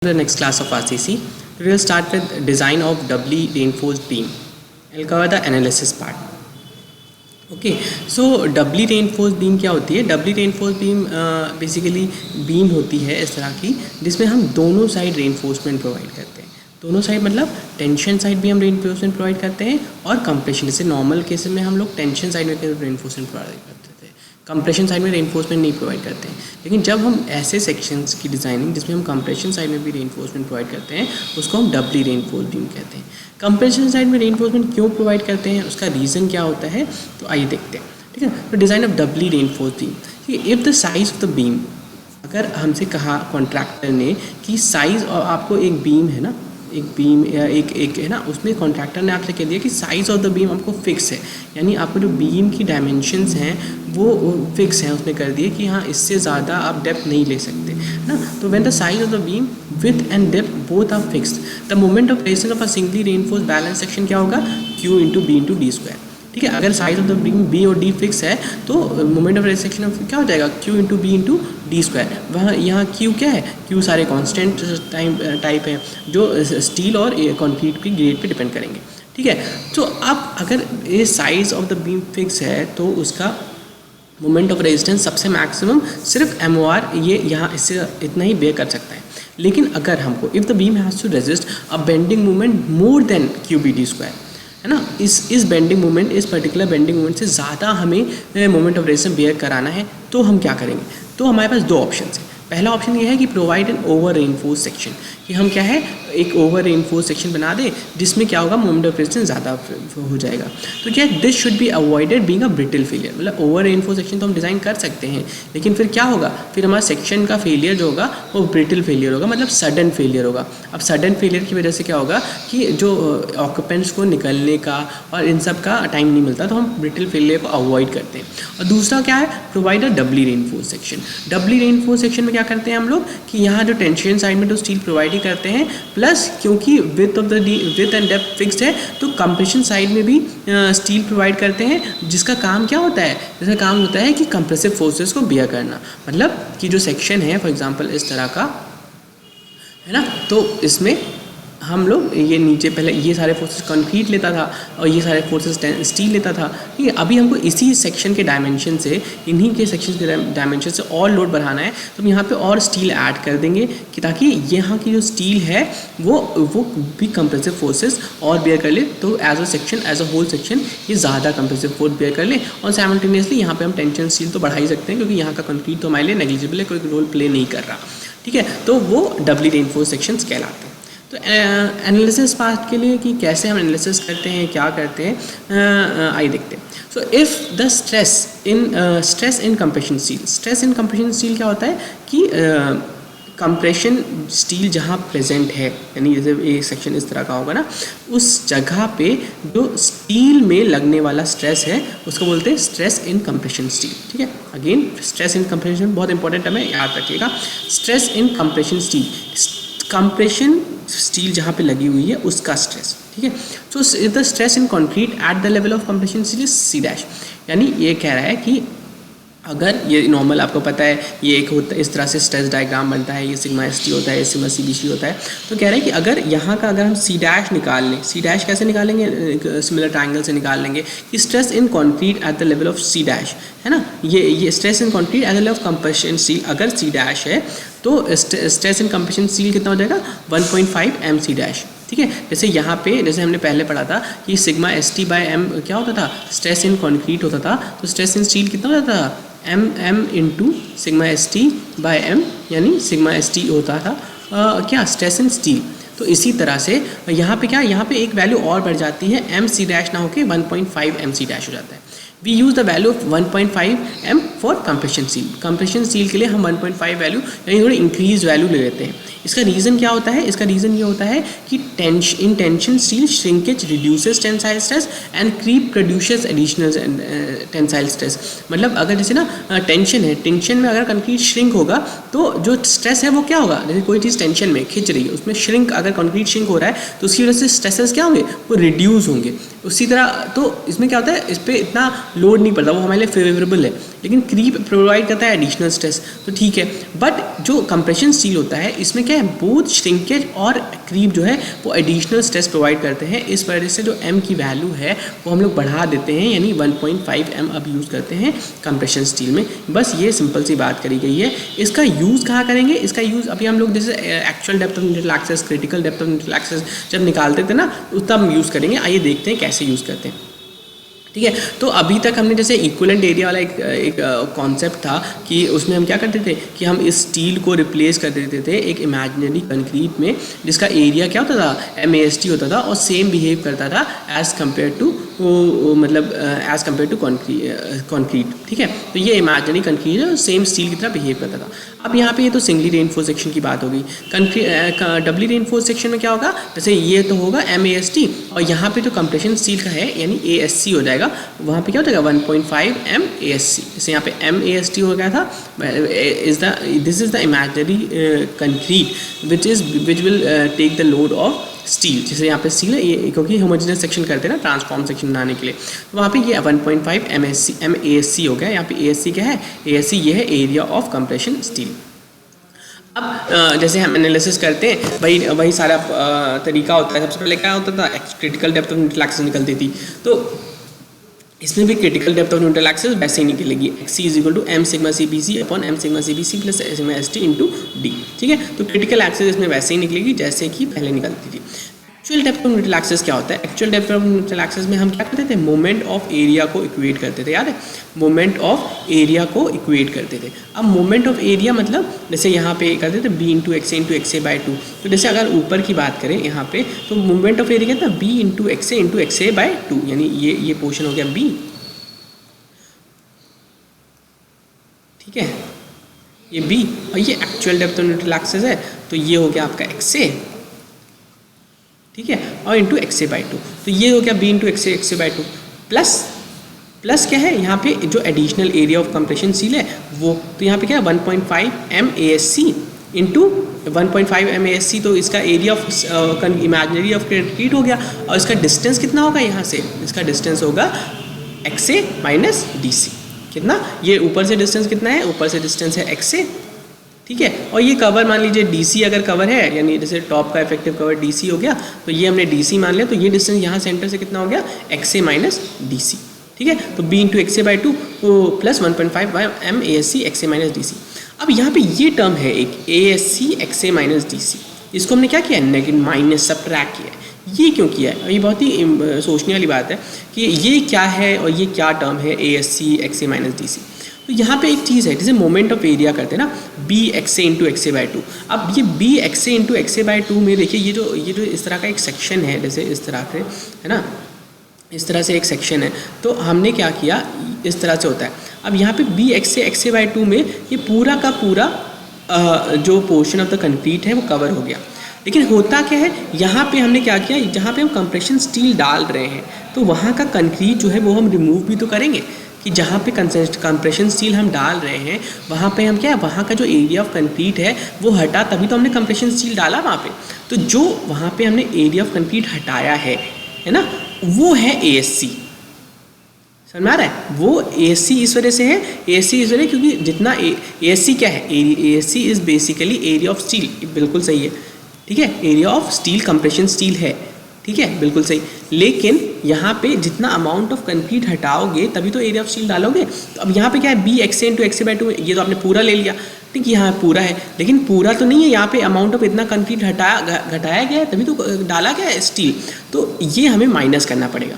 The next class of RCC, we will start with design of doubly reinforced beam. I'll cover the analysis part. Okay, so doubly reinforced beam क्या होती है? doubly reinforced beam basically beam होती है इस तरह की जिसमें हम दोनों साइड रेनफोर्समेंट प्रोवाइड करते हैं. दोनों साइड मतलब टेंशन साइड भी हम रेनफोर्समेंट प्रोवाइड करते हैं और कंप्रेशन, जैसे नॉर्मल केसेस में हम लोग टेंशन साइड में रेनफोर्समेंट प्रोवाइड करते थे, कंप्रेशन साइड में रेनफोर्समेंट नहीं प्रोवाइड करते हैं. लेकिन जब हम ऐसे सेक्शंस की डिज़ाइनिंग जिसमें हम कंप्रेशन साइड में भी रेनफोर्समेंट प्रोवाइड करते हैं उसको हम डबली रेनफोर्स बीम कहते हैं. कंप्रेशन साइड में रेनफोर्समेंट क्यों प्रोवाइड करते हैं, उसका रीज़न क्या होता है, तो आइए देखते हैं. ठीक है, तो design of Dabali reinforce beam. ठीक है, if the size of the beam, अगर हमसे कहा कॉन्ट्रैक्टर ने कि साइज़, और आपको एक बीम है ना, एक बीम या एक है ना, उसमें कॉन्ट्रैक्टर ने आपसे कह दिया कि साइज़ ऑफ द बीम आपको फिक्स है, यानी आपको जो बीम की डायमेंशंस हैं वो फिक्स हैं. उसने कर दिए कि हाँ इससे ज़्यादा आप डेप्थ नहीं ले सकते ना. तो when the size of the beam width and depth both are fixed, the moment of resistance of a singly reinforced balance section क्या होगा, Q into B into D square. ठीक है, अगर size of the beam B और D fixed है तो moment of resistance section क्या हो जाएगा, Q into B into D square. वहाँ यहाँ Q क्या है, Q सारे कांस्टेंट टाइप है जो स्टील और कंक्रीट की ग्रेड पे डिपेंड करेंगे. ठीक है, तो अब अगर ये size of the beam fix है तो उसका मोमेंट ऑफ रेजिस्टेंस सबसे मैक्सिमम सिर्फ MOR ये यहाँ इससे इतना ही बेयर कर सकता है. लेकिन अगर हमको if the beam has to resist a bending moment more than QBD square, है ना, इस बेंडिंग मोमेंट, इस पर्टिकुलर बेंडिंग मोमेंट से ज़्यादा हमें मोमेंट ऑफ रेजिस्टेंस बेयर कराना है, तो हम क्या करेंगे. तो हमारे पास दो ऑप्शन हैं. पहला ऑप्शन ये है कि provide an over reinforce section, कि हम क्या है एक ओवर रेनफोर्स सेक्शन बना दें जिसमें क्या होगा, मोमेंट ऑफ रेजिस्टेंस ज़्यादा हो जाएगा. तो क्या this should be avoided being a brittle failure. मतलब ओवर रेनफोर्स सेक्शन तो हम डिज़ाइन कर सकते हैं, लेकिन फिर क्या होगा, फिर हमारा सेक्शन का फेलियर जो होगा वो ब्रिटल फेलियर होगा, मतलब सडन फेलियर होगा. अब सडन फेलियर की वजह से क्या होगा कि जो ऑक्यूपेंट्स को निकलने का और इन सब का टाइम नहीं मिलता, तो हम ब्रिटल फेलियर को अवॉइड करते हैं. और दूसरा क्या है, provide a doubly reinforce section. Doubly reinforce section में क्या करते हैं हम लोग कि यहाँ जो टेंशन साइड में तो स्टील प्रोवाइड ही करते हैं, प्लस क्योंकि विथ एंड डेप्थ फिक्स्ड है तो कंप्रेशन साइड में भी स्टील प्रोवाइड करते हैं, जिसका काम क्या होता है, जिसका काम होता है कि कंप्रेसिव फोर्सेस को बियर करना. मतलब कि जो सेक्शन है फॉर एग्जांपल इस तरह का है ना, तो इसमें हम लोग ये नीचे पहले ये सारे फोर्सेस कंक्रीट लेता था और ये सारे फोर्सेस स्टील लेता था. ठीक है, अभी हमको इसी सेक्शन के डायमेंशन से, इन्हीं के सेक्शन के डायमेंशन से और लोड बढ़ाना है, तो हम यहाँ पे और स्टील ऐड कर देंगे कि ताकि यहाँ की जो स्टील है वो भी कंप्रेसिव फोर्सेस और बेयर कर ले. तो as a section, as a whole section ये ज़्यादा कंप्रेसिव फोर्स बेयर कर ले, और साइमल्टेनियसली यहाँ पर हम टेंशन स्टील तो बढ़ा ही सकते हैं क्योंकि यहाँ का कंक्रीट तो हमारे लिए नेग्लिजिबल है, कोई रोल प्ले नहीं कर रहा. ठीक है, तो वो डबली रेनफोर्स सेक्शंस कहलाते हैं. तो एनालिसिस पार्ट के लिए कि कैसे हम एनालिसिस करते हैं, क्या करते हैं, आइए देखते हैं. So if the stress in compression steel, stress in compression steel क्या होता है कि कंप्रेशन स्टील जहाँ प्रेजेंट है, यानी जैसे एक सेक्शन इस तरह का होगा ना, उस जगह पे जो स्टील में लगने वाला स्ट्रेस है उसको बोलते हैं स्ट्रेस इन कंप्रेशन स्टील. ठीक है, अगेन स्ट्रेस इन कंप्रेशन बहुत इंपॉर्टेंट है, याद रखिएगा. Stress in compression steel, compression steel जहाँ पे लगी हुई है उसका स्ट्रेस. ठीक है, so the stress in concrete at the level of compression steel is C'. यानी ये कह रहा है कि अगर ये नॉर्मल आपको पता है ये एक होता है, इस तरह से स्ट्रेस डायग्राम बनता है, ये सिग्मा ST होता है, ये सिग्मा CBC होता है. तो कह रहे हैं कि अगर यहाँ का अगर हम C' निकाल लें, C' कैसे निकालेंगे, सिमिलर ट्राइंगल से निकाल लेंगे कि stress in concrete at the level of C', है ना, ये stress in concrete at the level of compression steel अगर C' है तो स्ट्रेस इन कंप्रेशन स्टील कितना हो जाएगा, 1.5 mC'. ठीक है, जैसे यहाँ पे जैसे हमने पहले पढ़ा था कि सिग्मा ST/m क्या होता था, स्ट्रेस इन कंक्रीट होता था, तो स्ट्रेस इन स्टील कितना होता था, m इंटू सिग्मा ST/m, यानी सिग्मा ST होता था क्या, स्ट्रेस इन स्टील. तो इसी तरह से यहाँ पे क्या, यहाँ पे एक वैल्यू और बढ़ जाती है, mC' ना होके 1.5 mC' हो जाता है. We use the value of 1.5 m for compression steel. Compression steel के लिए हम 1.5 वैल्यू यानी थोड़ी इंक्रीज वैल्यू ले लेते हैं. इसका रीज़न क्या होता है, इसका रीज़न ये होता है कि in tension steel shrinkage reduces tensile stress and creep produces additional tensile stress. मतलब अगर जैसे ना टेंशन है, टेंशन में अगर कंक्रीट श्रिंक होगा तो जो स्ट्रेस है वो क्या होगा, जैसे कोई चीज़ टेंशन में खिंच रही है उसमें श्रिंक, अगर कंक्रीट श्रिंक हो रहा है तो उसकी वजह से स्ट्रेसेस क्या होंगे, वो रिड्यूस होंगे. उसी तरह तो इसमें क्या होता है, इस पर इतना लोड नहीं पड़ता, वो हमारे लिए फेवरेबल है। लेकिन क्रीप प्रोवाइड करता है एडिशनल स्ट्रेस, तो ठीक है। बट जो कंप्रेशन स्टील होता है इसमें क्या है, बोथ श्रिंकेज और क्रीप जो है वो एडिशनल स्ट्रेस प्रोवाइड करते हैं। इस वजह से जो m की वैल्यू है वो हम लोग बढ़ा देते हैं, यानी 1.5 m अब यूज़ करते हैं कंप्रेशन स्टील में। बस ये सिंपल सी बात करी गई है। इसका यूज़ कहाँ करेंगे, इसका यूज़ अभी हम लोग जैसे actual depth of neutral axis, critical depth of neutral axis जब निकालते थे ना, तब हम यूज़ करेंगे। आइए देखते हैं कैसे यूज़ करते हैं। ठीक है, तो अभी तक हमने जैसे इक्विवेलेंट एरिया वाला एक कॉन्सेप्ट था कि उसमें हम क्या करते थे कि हम इस स्टील को रिप्लेस कर देते थे एक इमेजिनरी कंक्रीट में, जिसका एरिया क्या होता था, MAST होता था, और सेम बिहेव करता था एज़ कम्पेयर टू मतलब एज़ कम्पेयर टू कॉन्क्रीट। ठीक है, तो ये इमेजिनरी कंक्रीट है, सेम स्टील की तरह बिहेव करता था। अब यहाँ पे ये तो सिंगली रेनफोर्स सेक्शन की बात होगी। डबली रेनफोर्स सेक्शन में क्या होगा, जैसे ये तो होगा MAST, और यहाँ पे तो कंप्रेशन स्टील का है यानी ASC हो जाएगा। वहाँ पे क्या हो जाएगा 1.5 MASC। जैसे यहाँ पे MAST हो गया था, this is the imaginary concrete which will take the load of steel. जैसे यहाँ पे स्टील है ये, क्योंकि होमोजेनियस सेक्शन करते हैं ना ट्रांसफॉर्म सेक्शन बनाने के लिए, तो वहाँ पे ये 1.5 MASC हो गया। यहाँ पे ASC क्या है, ASC ये है एरिया ऑफ कंप्रेशन स्टील। अब जैसे हम एनालिसिस करते हैं वही सारा तरीका होता है। सबसे पहले क्या होता था, critical depth of neutral axis निकलती थी, तो इसमें भी critical depth of neutral axis वैसे ही निकलेगी, XC = M sigma CBC upon M sigma CBC plus sigma ST into D। ठीक है, तो क्रिटिकल एक्सेस इसमें वैसे ही निकलेगी जैसे कि पहले निकलती थी। Actual depth of neutral axis क्या होता है, actual depth of neutral axis में हम क्या करते थे, मोमेंट ऑफ एरिया को इक्वेट करते थे। याद है, मोमेंट ऑफ एरिया को इक्वेट करते थे। अब मोमेंट ऑफ एरिया मतलब जैसे यहाँ पे करते थे B × XA × XA/2। तो जैसे अगर ऊपर की बात करें यहाँ पे, तो मोमेंट ऑफ एरिया कितना, B × XA × XA/2, यानी ये पोर्शन हो गया B। ठीक है, ये B, और ये actual depth of neutral axis है, तो ये हो गया आपका XA। ठीक है, और इंटू XA/2, तो ये हो गया B × XA XA/2 प्लस क्या है यहाँ पे जो additional area of compression steel है वो, तो यहाँ पे क्या है 1.5 MASC इंटू 1.5 MASC, तो इसका area of imaginary of concrete हो गया। और इसका डिस्टेंस कितना होगा यहाँ से, इसका डिस्टेंस होगा XA माइनस DC। कितना, ये ऊपर से डिस्टेंस कितना है, ऊपर से डिस्टेंस है XA। ठीक है, और ये कवर मान लीजिए DC अगर कवर है, यानी जैसे टॉप का इफेक्टिव कवर DC हो गया, तो ये हमने DC मान लिया, तो ये डिस्टेंस यहाँ सेंटर से कितना हो गया, XA माइनस DC। ठीक है, तो B × XA/2 plus 1.5 MASC XA minus DC। अब यहाँ पे ये टर्म है एक ASC XA माइनस DC, इसको हमने क्या किया, नेगेटिव माइनस सब्ट्रैक्ट किया है। ये क्यों किया है, ये बहुत ही सोचने वाली बात है कि ये क्या है और ये क्या टर्म है ASC XA माइनस DC। तो यहाँ पे एक चीज़ है, जैसे मोमेंट ऑफ एरिया करते हैं ना, BXA × XA/2। अब ये BXA × XA/2 में देखिए ये जो इस तरह का एक सेक्शन है, जैसे इस तरह से है ना, इस तरह से एक सेक्शन है, तो हमने क्या किया, इस तरह से होता है। अब यहाँ पे BXA XA/2 में ये पूरा का पूरा जो पोर्शन ऑफ द कंक्रीट है वो कवर हो गया। लेकिन होता क्या है, यहाँ पे हमने क्या किया, जहाँ पे हम कंप्रेशन स्टील डाल रहे हैं, तो वहाँ का कंक्रीट जो है वो हम रिमूव भी तो करेंगे, कि जहाँ पे कंप्रेशन स्टील हम डाल रहे हैं वहाँ पे हम क्या है, वहाँ का जो एरिया ऑफ कंक्रीट है वो हटा, तभी तो हमने कंप्रेशन स्टील डाला वहाँ पे। तो जो वहाँ पे हमने एरिया ऑफ कंक्रीट हटाया है ना, वो है ASC। समझ में आ रहा है, वो ASC इस वजह से है, ASC इस वजह क्योंकि जितना ASC क्या है, ASC is basically area of steel. बिल्कुल सही है, ठीक है, area of steel compression steel है। ठीक है, बिल्कुल सही। लेकिन यहाँ पे जितना अमाउंट ऑफ कंक्रीट हटाओगे तभी तो एरिया ऑफ स्टील डालोगे। तो अब यहाँ पे क्या है, BXA × XA/2, ये तो आपने पूरा ले लिया, ठीक है, यहाँ पूरा है, लेकिन पूरा तो नहीं है, यहाँ पे अमाउंट ऑफ इतना कंक्रीट घटाया गया है, तभी तो डाला गया है स्टील। तो ये हमें माइनस करना पड़ेगा,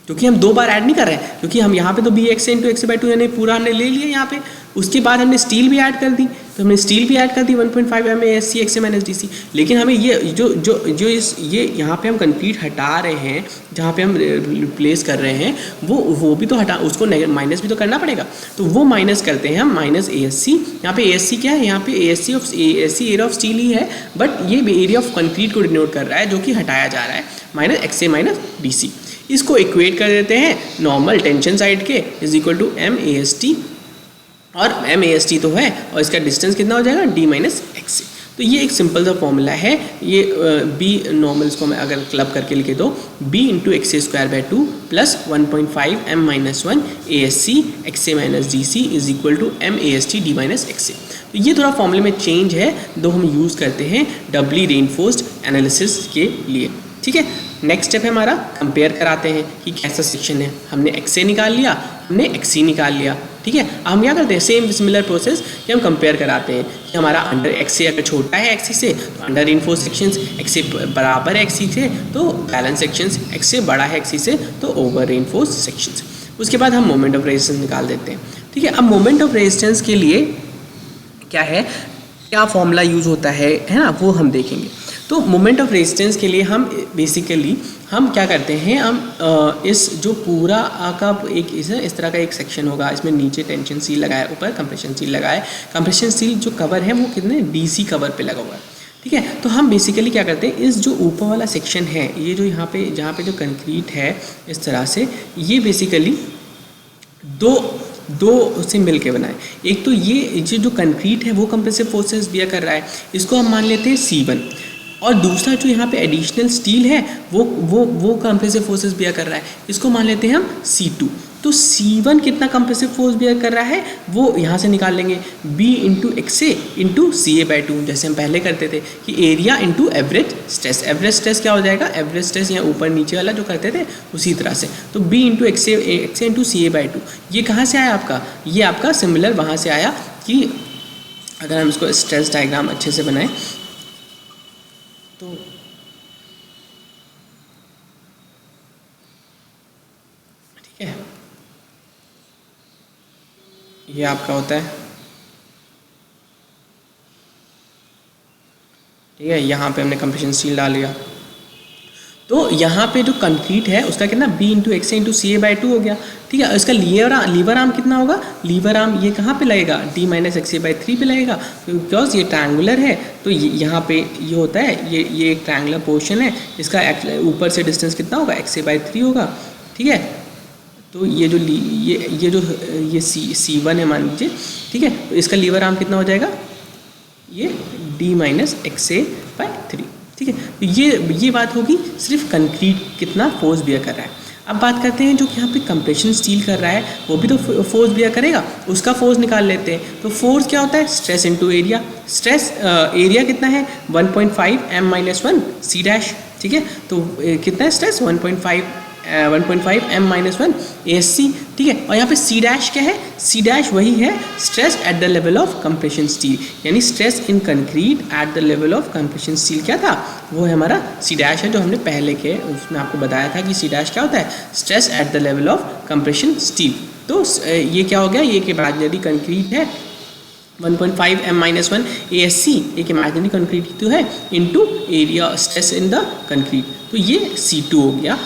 क्योंकि हम दो बार ऐड नहीं कर रहे हैं, क्योंकि हम यहाँ पे तो BXA × XA/2 यानी पूरा हमने ले लिया यहाँ पे, उसके बाद हमने स्टील भी ऐड कर दी, तो हमने स्टील भी ऐड कर दी 1.5 MASC XA माइनस DC। लेकिन हमें ये ये यहाँ पे हम कंक्रीट हटा रहे हैं, जहाँ पे हम रिप्लेस कर रहे हैं, वो भी तो हटा, उसको माइनस भी तो करना पड़ेगा। तो वो माइनस करते हैं हम माइनस ASC। यहाँ पे ASC क्या है, यहाँ पे ASC एरिया ऑफ स्टील ही है, बट ये एरिया ऑफ कंक्रीट को डिनोट कर रहा है जो कि हटाया जा रहा है, माइनस XA माइनस DC। इसको इक्वेट कर देते हैं नॉर्मल टेंशन साइड के = MAST, और MAST तो है, और इसका डिस्टेंस कितना हो जाएगा, D - XA। तो ये एक सिंपल सा फॉर्मूला है, ये बी नॉर्मल्स को मैं अगर क्लब करके लिखे तो B into X A square by 2 plus 1.5 m minus 1 A S C X A minus D C is equal to M A S T D minus X A. तो ये थोड़ा फॉर्मूले में चेंज है, जो हम यूज़ करते हैं डबली रेनफोर्स्ड एनालिसिस के लिए। ठीक है, नेक्स्ट स्टेप है हमारा कंपेयर कराते हैं कि कैसा सेक्शन है। हमने एक्स ए निकाल लिया, हमने एक्स सी निकाल लिया। ठीक है, अब हम क्या करते हैं, सेम सिमिलर प्रोसेस कि हम कंपेयर कराते हैं कि हमारा अंडर एक्स से अगर छोटा है एक्स सी से तो अंडर रेनफोर्स सेक्शंस, एक्स से बराबर है एक्स सी से तो बैलेंस सेक्शंस, एक्स से बड़ा है एक्स सी से तो ओवर रेनफोर्स सेक्शंस। उसके बाद हम मोमेंट ऑफ रेजिस्टेंस निकाल देते हैं। ठीक है, अब मोमेंट ऑफ रेजिस्टेंस के लिए क्या है, क्या फॉर्मूला यूज़ होता है ना, वो हम देखेंगे। तो मोमेंट ऑफ रेजिस्टेंस के लिए हम बेसिकली हम क्या करते हैं, हम इस जो पूरा का एक इस तरह का एक सेक्शन होगा, इसमें नीचे टेंशन सील लगा है, ऊपर कंप्रेशन सील लगा है। कंप्रेशन सील जो कवर है वो कितने डीसी कवर पे लगा हुआ है। ठीक है, तो हम बेसिकली क्या करते हैं, इस जो ऊपर वाला सेक्शन है, ये जो यहाँ पे जहाँ पे जो कंक्रीट है इस तरह से, ये बेसिकली दो से मिल के बनाए। एक तो ये जो कंक्रीट है वो कंप्रेसिव फोर्सेस बियर कर रहा है, इसको हम मान लेते हैं C1, और दूसरा जो यहाँ पे एडिशनल स्टील है वो कंप्रेसिव फोर्सेस बियर कर रहा है, इसको मान लेते हैं हम C2। तो C1 कितना कंप्रेसिव फोर्स बियर कर रहा है वो यहाँ से निकाल लेंगे, B into X A into C A by 2, जैसे हम पहले करते थे कि area into average stress. Average stress क्या हो जाएगा, एवरेज स्ट्रेस यहाँ ऊपर नीचे वाला जो करते थे उसी तरह से। तो B into X A into C A by 2, ये कहाँ से आया आपका, ये आपका सिमिलर वहाँ से आया कि अगर हम इसको स्ट्रेस डायग्राम अच्छे से बनाएं तो ठीक है, ये आपका होता है। ठीक है, यहाँ पे हमने कंप्रेशन स्टील डाल लिया, तो यहाँ पे जो कंक्रीट है उसका कितना B into X into C A by 2 हो गया। ठीक है, इसका लीवर आर्म कितना होगा, लीवर आर्म ये कहाँ पे लगेगा, D minus X A by 3 पे लगेगा, बिकॉज ये ट्रायंगुलर है। तो यहाँ पे ये होता है, ये एक ट्रायंगुलर पोर्शन है, इसका ऊपर से डिस्टेंस कितना होगा, एक्स ए बाई 3 होगा। ठीक है, तो ये जो ये C1 है मान लीजिए। ठीक है, तो इसका लीवर आर्म कितना हो जाएगा, ये D minus X A by 3। ठीक है, तो ये बात होगी सिर्फ कंक्रीट कितना फोर्स बियर कर रहा है। अब बात करते हैं जो कि यहाँ पे कंप्रेशन स्टील कर रहा है, वो भी तो फोर्स बियर करेगा, उसका फोर्स निकाल लेते हैं। तो फोर्स क्या होता है, stress into area. Stress area कितना है 1.5 m माइनस 1 C डैश। ठीक है, तो कितना है स्ट्रेस 1.5 m माइनस 1 ASC। ठीक है, और यहाँ पे C डैश क्या है, C डैश वही है stress at the level of compression steel, यानी stress in concrete at the level of compression steel क्या था, वो है हमारा C डैश है, जो हमने पहले के उसमें आपको बताया था कि C डैश क्या होता है, stress at the level of compression steel. तो ये क्या हो गया, ये एक इमेजिनरी कंक्रीट है 1.5 m माइनस 1 ASC, एक इमेजिनरी कंक्रीट तो है, into area stress in the concrete, तो ये C2 हो गया।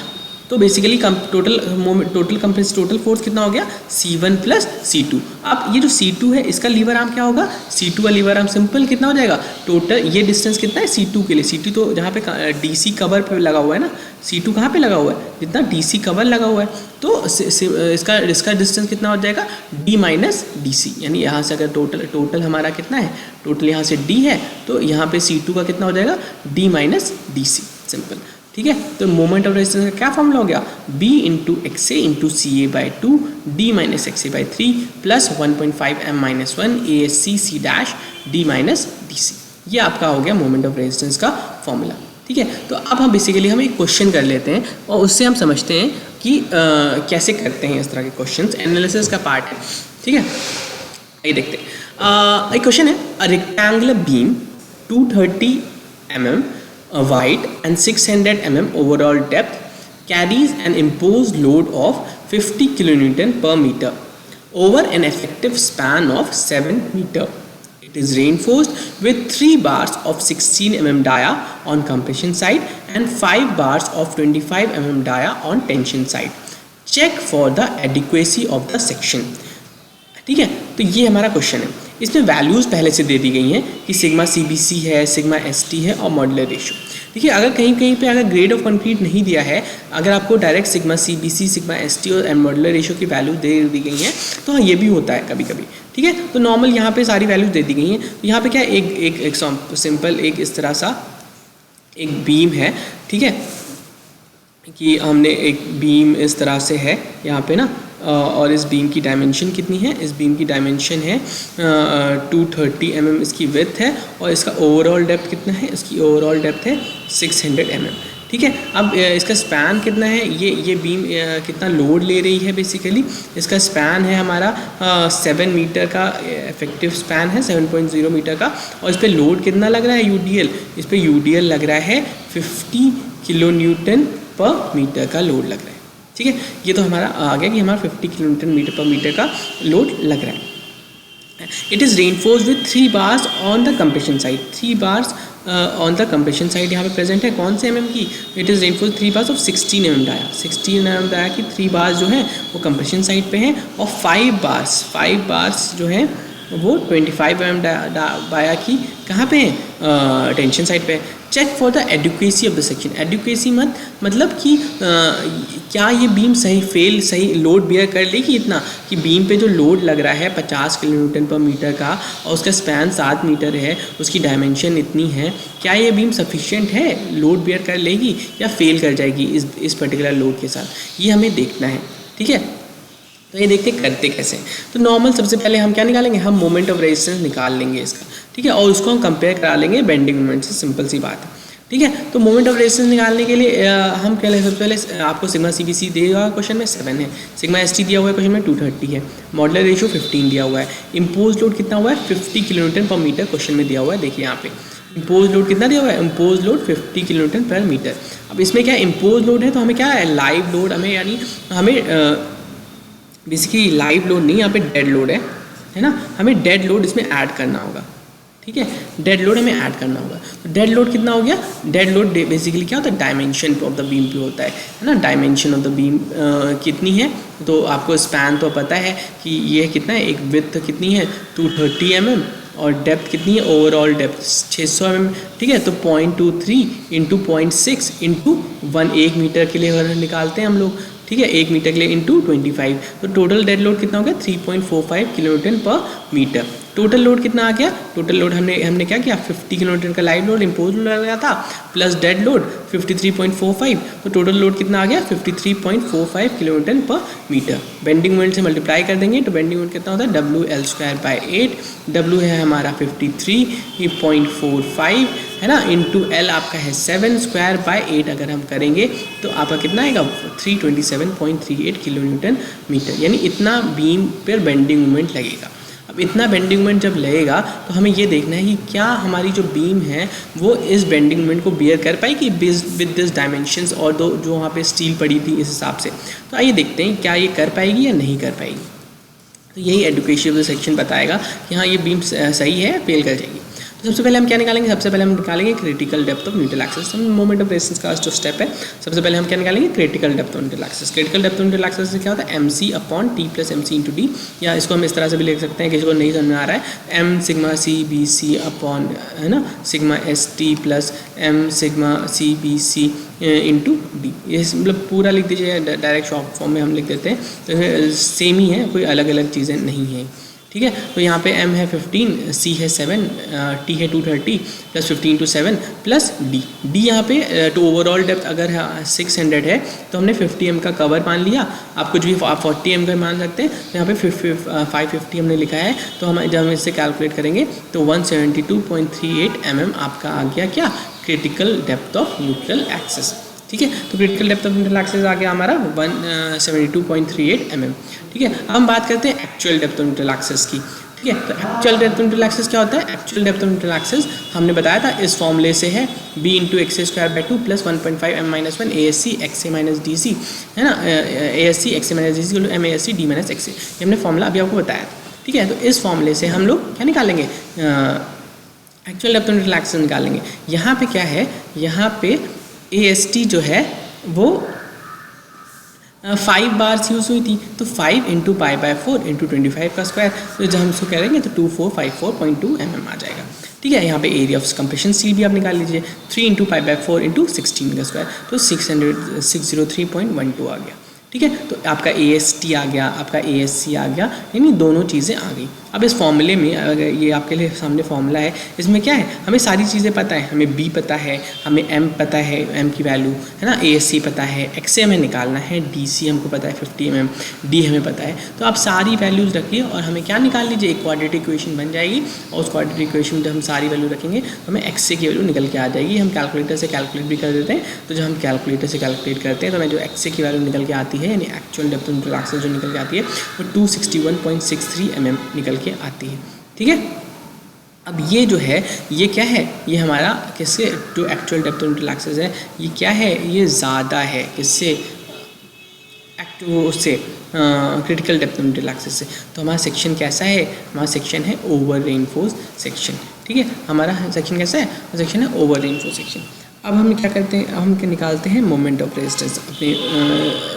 तो बेसिकली टोटल फोर्स कितना हो गया, C1 प्लस C2। अब ये जो C2 है इसका लीवर आर्म क्या होगा, C2 का लीवर आर्म सिंपल कितना हो जाएगा, टोटल ये डिस्टेंस कितना है C2 के लिए, C2 तो जहाँ पे DC कवर पे लगा हुआ है ना, C2 कहाँ पे लगा हुआ है, जितना DC कवर लगा हुआ है, तो इसका डिस्टेंस कितना हो जाएगा D माइनस DC, यानी यहाँ से अगर टोटल हमारा कितना है, टोटल यहाँ से D है तो यहाँ पे C2 का कितना हो जाएगा D माइनस DC, सिंपल। ठीक है, तो मोमेंट ऑफ रेजिस्टेंस का क्या फॉर्मूला हो गया, B into X A into C A by 2 D minus X A by 3 plus 1.5 m minus 1 ASC C dash D minus DC। ये आपका हो गया मोमेंट ऑफ रेजिस्टेंस का फॉर्मूला। ठीक है, तो अब हम बेसिकली हम एक क्वेश्चन कर लेते हैं और उससे हम समझते हैं कि कैसे करते हैं इस तरह के क्वेश्चंस, एनालिसिस का पार्ट है। ठीक है, ये देखते हैं। एक क्वेश्चन है, a rectangular beam 230 mm wide and 600 mm overall depth carries an imposed load of 50 kN per meter over an effective span of 7 meter. It is reinforced with 3 bars of 16 mm dia on compression side and 5 bars of 25 mm dia on tension side. Check for the adequacy of the section. ठीक है, तो ये हमारा question है। इसमें values पहले से दे दी गई हैं कि सिग्मा CBC है, सिग्मा ST है और मॉड्यूलर रेशियो। देखिए अगर कहीं कहीं पे अगर ग्रेड ऑफ कंक्रीट नहीं दिया है, अगर आपको direct sigma CBC, sigma ST और मॉड्यूलर रेशियो की वैल्यू दे दी गई हैं तो हाँ ये भी होता है कभी कभी, ठीक है। तो नॉर्मल यहाँ पे सारी वैल्यूज दे दी गई हैं। तो यहाँ पे क्या है, एक सिंपल एक इस तरह सा एक बीम है, ठीक है, कि हमने एक बीम इस तरह से है यहाँ पे ना, और इस बीम की डायमेंशन कितनी है, इस बीम की डायमेंशन है 230 mm इसकी विड्थ है, और इसका ओवरऑल डेप्थ कितना है, इसकी ओवरऑल डेप्थ है 600 mm, ठीक है। अब इसका स्पैन कितना है, ये बीम कितना लोड ले रही है, बेसिकली इसका स्पैन है हमारा 7 मीटर का इफेक्टिव स्पैन है, 7.0 मीटर का, और इस पर लोड कितना लग रहा है UDL, इस पर UDL लग रहा है 50 किलो न्यूटन पर मीटर का लोड लग रहा है, ठीक है। ये तो हमारा आ गया कि हमारा 50 kilo newton metre per metre का लोड लग रहा है। It is reinforced with 3 bars on the compression side, 3 bars on the compression side यहाँ पे प्रेजेंट है, कौन से mm की, it is reinforced 3 bars of 16 mm dia, 16 mm dia की 3 बार्स जो है वो कंप्रेशन साइड पे हैं, और 5 बार्स जो है वो 25 mm डाया की कहाँ पे है, टेंशन साइड पे। Check for the adequacy of the section, adequacy मतलब कि क्या ये बीम सही लोड बेयर कर लेगी इतना, कि बीम पे जो लोड लग रहा है 50 किलो न्यूटन पर मीटर का, और उसका स्पैन 7 मीटर है, उसकी डायमेंशन इतनी है, क्या ये बीम सफिशिएंट है, लोड बेयर कर लेगी या फेल कर जाएगी इस पर्टिकुलर लोड के साथ, ये हमें देखना है, ठीक है। तो ये देखते करते कैसे। तो नॉर्मल सबसे पहले हम क्या निकालेंगे, हम मोमेंट ऑफ रेजिस्टेंस निकाल लेंगे इसका, ठीक है, और उसको हम कंपेयर करा लेंगे बेंडिंग मोमेंट से, सिंपल सी बात है, ठीक है। तो मोमेंट ऑफ रेजिस्टेंस निकालने के लिए हम क्या लें, सबसे पहले आपको सिग्मा CBC दिया हुआ क्वेश्चन में 7 है, सिग्मा ST दिया हुआ है क्वेश्चन में 230 है, मॉडुलर रेशियो 15 दिया हुआ है, इम्पोज लोड कितना हुआ है 50 किलो न्यूटन पर मीटर क्वेश्चन में दिया हुआ है, देखिए यहाँ पे इम्पोज लोड कितना दिया हुआ है, इम्पोज लोड 50 किलो न्यूटन पर मीटर। अब इसमें क्या इम्पोज लोड है, तो हमें क्या है लाइव लोड, हमें यानी हमें बेसिकली लाइव लोड नहीं, यहाँ पे डेड लोड है ना, हमें डेड लोड इसमें ऐड करना होगा, ठीक है, डेड लोड हमें ऐड करना होगा। तो डेड लोड कितना हो गया, डेड लोड बेसिकली क्या होता है, डायमेंशन ऑफ द बीम पे होता है ना, डायमेंशन ऑफ द बीम कितनी है, तो आपको स्पैन तो पता है कि ये कितना है, एक विड्थ कितनी है 230 mm, और डेप्थ कितनी है, ओवरऑल डेप्थ 600 mm, ठीक है। तो 0.23 इंटू 0.6 इंटू 1 मीटर के लिए निकालते हैं हम लोग, ठीक है, 1 मीटर के लिए इंटू 25, तो टोटल डेड लोड कितना हो गया 3.45 किलो न्यूटन पर मीटर। टोटल लोड कितना आ गया, टोटल लोड हमने क्या किया 50 किलो न्यूटन का लाइव लोड इम्पोज लोड लगाया था, प्लस डेड लोड 53.45, तो टोटल लोड कितना आ गया 53.45 किलो न्यूटन पर मीटर। बेंडिंग मोमेंट से मल्टीप्लाई कर देंगे तो बेंडिंग मोमेंट कितना होता है WL/8, W है हमारा 53.45 है ना, इंटू L आपका है 7/8, अगर हम करेंगे तो आपका कितना आएगा 327.38 किलो न्यूटन मीटर, यानी इतना बीम पर बेंडिंग मोमेंट लगेगा। अब इतना बेंडिंग मोमेंट जब लगेगा तो हमें ये देखना है कि क्या हमारी जो बीम है वो इस बेंडिंग मोमेंट को बियर कर पाएगी विद दिस डायमेंशंस, और जो वहाँ पे स्टील पड़ी थी इस हिसाब से। तो आइए देखते हैं क्या ये कर पाएगी या नहीं कर पाएगी। तो यही एडुकेशनल सेक्शन बताएगा कि हाँ ये बीम सही है, फेल कर जाएगी। तो सबसे पहले हम क्या निकालेंगे, सबसे पहले हम निकालेंगे critical depth of neutral axis. Moment of resistance का जो स्टेप है, सबसे पहले हम क्या निकालेंगे critical depth of neutral axis. Critical depth of neutral axis से क्या होता है MC/T+MC/D, या इसको हम इस तरह से भी लिख सकते हैं, किसी को नहीं समझ में आ रहा है M सिग्मा CBC अपॉन है ना sigma ST plus M sigma CBC into D, ये मतलब पूरा लिख दीजिए, डायरेक्ट शॉर्ट फॉर्म में हम लिख देते हैं, तो सेम ही है, कोई अलग अलग चीज़ें नहीं हैं, ठीक है। तो यहाँ पे M है 15, C है 7, T है 230 प्लस 15 to 7 प्लस D यहाँ पे तो ओवरऑल डेप्थ अगर 600 है तो हमने 50 M का कवर मान लिया, आप कुछ भी 40 M का मान सकते हैं, तो यहाँ पे 550 हमने लिखा है, तो हम जब हम इससे कैलकुलेट करेंगे तो 172.38 mm आपका आ गया क्या critical depth of neutral axis, ठीक है। तो critical depth of neutral axis आ गया हमारा 172.38 mm, ठीक है। अब हम बात करते हैं actual depth of neutral axis की, ठीक है। तो actual depth of neutral axis क्या होता है, actual depth of neutral axis हमने बताया था इस फॉर्मूले से है b into x²/2 plus 1.5 m-1 ASC XA-DC है ना, ASC XA-DC MASC D-XA, ये हमने फॉर्मूला अभी आपको बताया था, ठीक है। तो इस फॉर्मूले से हम लोग क्या निकालेंगे, actual depth of neutral axis निकालेंगे। यहाँ पे क्या है, यहाँ पे AST जो है वो 5 बार्स यूज़ हुई थी, तो 5 इंटू पाई बाय 4 इंटू 25 का स्क्वायर, तो जब हम इसको करेंगे तो 2454.2 mm आ जाएगा। ठीक है, यहाँ पे एरिया ऑफ कंप्रेशन स्टील भी आप निकाल लीजिए, 3 इंटू पाई बाय 4 इंटू 16 का स्क्वायर, तो 603.12 आ गया। ठीक है, तो आपका AST आ गया, आपका ASC आ गया, यानी दोनों चीज़ें आ गई। अब इस फॉर्मूले में, अगर ये आपके लिए सामने फॉर्मूला है, इसमें क्या है, हमें सारी चीज़ें पता है, हमें B पता है, हमें M पता है, M की वैल्यू है ना, ASC पता है, XA हमें निकालना है, DC हमको पता है 50 mm, D हमें पता है। तो आप सारी वैल्यूज़ रखिए और हमें क्या निकाल लीजिए, एक क्वाड्रेटिक इक्वेशन बन जाएगी, और उस क्वाड्रेटिक इक्वेशन में जब हम सारी वैल्यू रखेंगे तो हमें XA की वैल्यू निकल के आ जाएगी। हम कैलकुलेटर से कैलकुलेट भी कर देते हैं, तो जब हम कैलकुलेटर से कैलकुलेट करते हैं तो हमें जो XA की वैल्यू निकल के आती है, यानी एक्चुअल डेप्थ ऑफ इंटरैक्शन जो निकल के आती है, वो 261.63 mm निकल के आती है। ठीक है, अब ये जो है, ये क्या है, ये हमारा किससे, जो एक्चुअल डेप्थ ऑफ इंटरैक्शन है, ये क्या है, ये ज़्यादा है किससे, उससे क्रिटिकल डेप्थ ऑफ इंटरैक्शन से। तो हमारा सेक्शन कैसा है, हमारा सेक्शन है ओवर रेनफोर्स सेक्शन। ठीक है, हमारा सेक्शन कैसा है, सेक्शन है ओवर रेनफोर्स सेक्शन। अब हम क्या करते हैं, हम क्या निकालते हैं, मोमेंट ऑफ रेजिस्टेंस अपने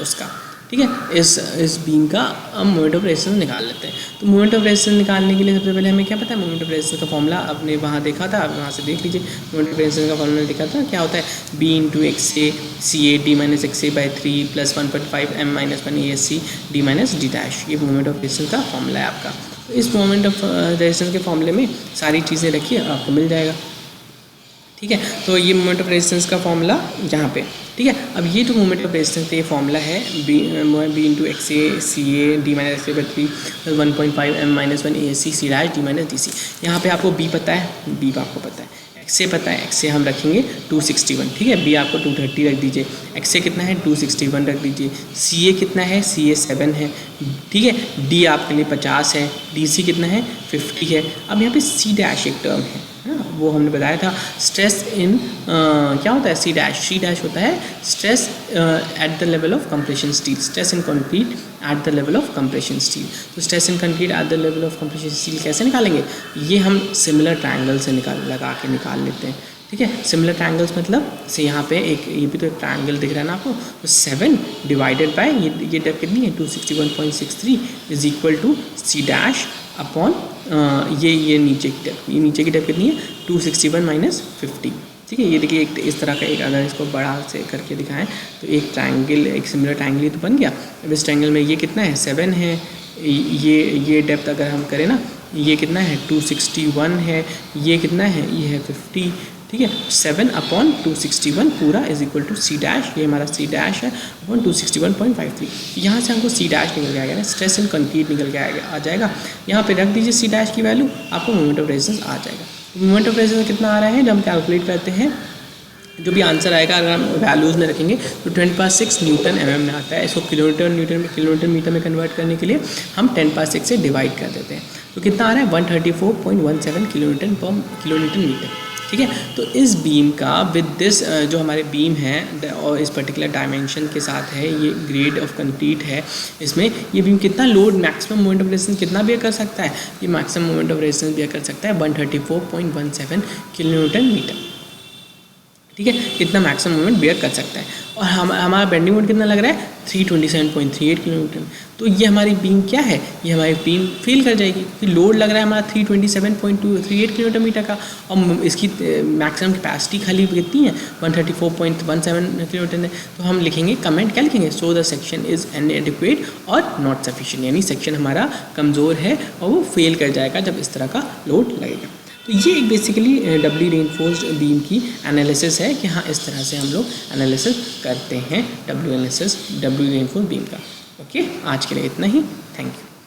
उसका। ठीक है, इस बीम का हम मोमेंट ऑफ रेजिस्टेंस निकाल लेते हैं। तो मोमेंट ऑफ रेजिस्टेंस निकालने के लिए सबसे पहले हमें क्या पता है, मोमेंट ऑफ रेजिस्टेंस का फॉर्मूला आपने वहाँ देखा था, आप वहाँ से देख लीजिए। मोमेंट ऑफ रेजिस्टेंस का फॉर्मूला देखा था, क्या होता है, B into XA CA D minus XA by 3 plus 1.5 M minus 1 ASC D minus D dash. ये मोमेंट ऑफ रेजिस्टेंस का फॉर्मूला है आपका। तो इस मोमेंट ऑफ रेजिस्टेंस के फॉर्मूले में सारी चीज़ें रखिए, आपको मिल जाएगा। ठीक है, तो ये मोमेंट ऑफ रेजिस्टेंस का फॉर्मूला यहाँ पे। ठीक है, अब ये जो मोमेंट ऑफ रेजिस्टेंस ये फॉर्मूला है, B into XA CA D minus XA by 3 plus 1.5 M minus 1 ASC C dash D minus DC। यहाँ पे आपको B पता है, B आपको पता है, XA पता है, XA हम रखेंगे 261। ठीक है, B आपको 230 रख दीजिए, XA कितना है 261 रख दीजिए, CA कितना है, CA 7 है। ठीक है, D आपके लिए 50 है, DC कितना है 50 है। अब यहाँ पे C डैश एक टर्म है ना, वो हमने बताया था, स्ट्रेस इन क्या होता है, C डैश होता है stress at the level of compression steel, stress in concrete at the level of compression steel. तो stress in concrete at the level of compression steel कैसे निकालेंगे, ये हम सिमिलर ट्रायंगल से लगा के निकाल लेते हैं। ठीक है, सिमिलर ट्रायंगल्स मतलब से यहाँ पे एक, ये भी तो एक ट्रायंगल दिख रहा है ना आपको, तो 7 डिवाइडेड बाय ये डेप्थ कितनी है 261.63 is equal to C dash upon ये नीचे की डेप्थ, ये नीचे की डेप्थ कितनी है 261 माइनस 50। ठीक है, ये देखिए एक इस तरह का एक, अगर इसको बड़ा से करके दिखाएं तो एक ट्रायंगल, एक सिमिलर ट्रायंगल ही तो बन गया। अब इस ट्रायंगल में ये कितना है 7 है, ये डेप्थ अगर हम करें ना, ये कितना है 261 है, ये कितना है, ये है 50। ठीक है, 7 अपॉन 261 पूरा is equal to C dash, ये हमारा C डैश है अपॉन 261.53। यहाँ से हमको C डैश निकल के आएगा ना, स्ट्रेस इन कंक्रीट निकल के आ जाएगा। यहाँ पे रख दीजिए C डैश की वैल्यू, आपको मोमेंट ऑफ रेजिस्टेंस आ जाएगा। मोमेंट ऑफ रेजिस्टेंस कितना आ रहा है, जब हम कैलकुलेट करते हैं जो भी आंसर आएगा, अगर हम वैल्यूज़ में रखेंगे तो 10⁻6 न्यूटन mm में आता है। इसको किलोमीटर मीटर में कन्वर्ट करने के लिए हम 10⁻6 से डिवाइड कर देते हैं, तो कितना आ रहा है 134.17 किलोमीटर मीटर। ठीक है, तो इस बीम का विद दिस जो हमारे बीम है और इस पर्टिकुलर डायमेंशन के साथ है, ये ग्रेड ऑफ कंक्रीट है, इसमें ये बीम कितना load, maximum moment of resistance कितना बेयर कर सकता है, ये maximum moment of resistance bear कर सकता है 134.17 किलोमीटर मीटर। ठीक है, कितना मैक्सिमम मोमेंट बेयर कर सकता है। और हमारा बेंडिंग मोमेंट कितना लग रहा है 327.38 किलोमीटर। तो ये हमारी बीम क्या है, ये हमारी बीम फेल कर जाएगी, क्योंकि लोड लग रहा है हमारा 327.38 किलोमीटर मीटर का, और इसकी मैक्सिमम कैपेसिटी खाली कितनी है 134.17 किलोमीटर है। तो हम लिखेंगे कमेंट, क्या लिखेंगे, सो द सेक्शन इज़ इनएडिक्वेट और नॉट सफिशिएंट, यानी सेक्शन हमारा कमज़ोर है और वो फेल कर जाएगा जब इस तरह का लोड लगेगा। तो ये एक बेसिकली डबली रेनफोर्स्ड बीम की एनालिसिस है कि हाँ इस तरह से हम लोग एनालिसिस करते हैं डब्ल्यू रेनफोर्स्ड बीम का। ओके, आज के लिए इतना ही, थैंक यू।